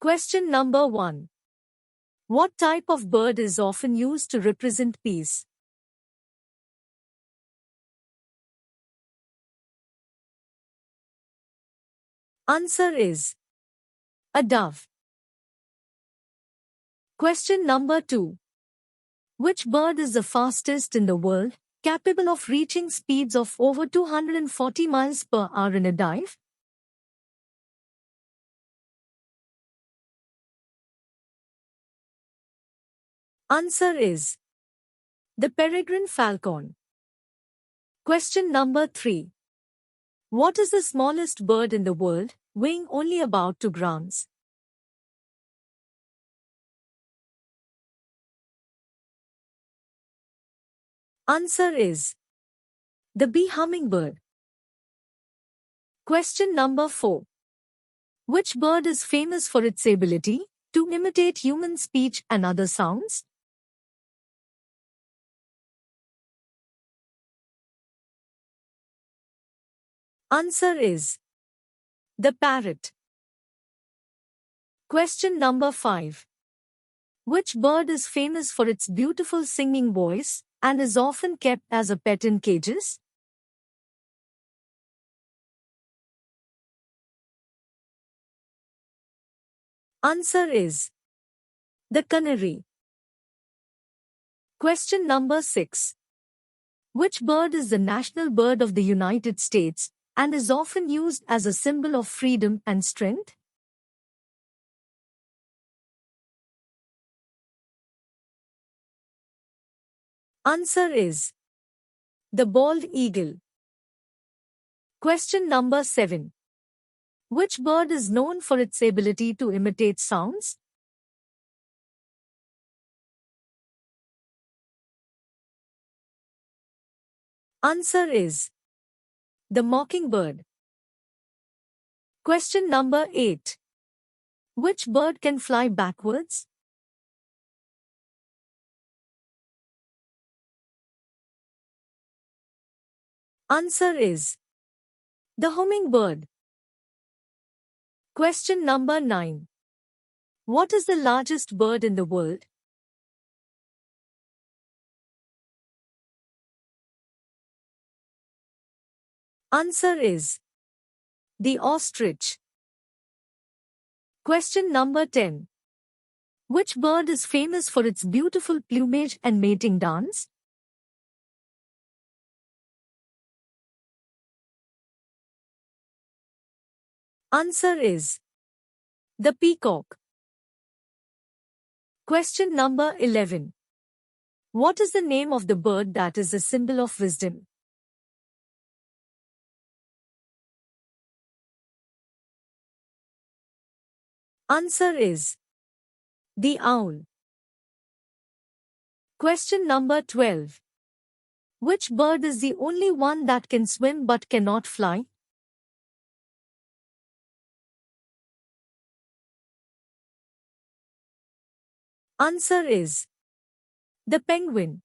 Question number 1. What type of bird is often used to represent peace? Answer is a dove. Question number 2. Which bird is the fastest in the world, capable of reaching speeds of over 240 miles per hour in a dive? Answer is the peregrine falcon. Question number 3. What is the smallest bird in the world, weighing only about 2 grams? Answer is the bee hummingbird. Question number 4. Which bird is famous for its ability to imitate human speech and other sounds? Answer is the parrot. Question number 5. Which bird is famous for its beautiful singing voice and is often kept as a pet in cages? Answer is the canary. Question number 6. Which bird is the national bird of the United States and is often used as a symbol of freedom and strength? Answer is the bald eagle. Question number 7. Which bird is known for its ability to imitate sounds? Answer is the mockingbird. Question number 8. Which bird can fly backwards? Answer is the hummingbird. Question number 9. What is the largest bird in the world? Answer is the ostrich. Question number 10. Which bird is famous for its beautiful plumage and mating dance? Answer is the peacock. Question number 11. What is the name of the bird that is a symbol of wisdom? Answer is the owl. Question number 12. Which bird is the only one that can swim but cannot fly? Answer is the penguin.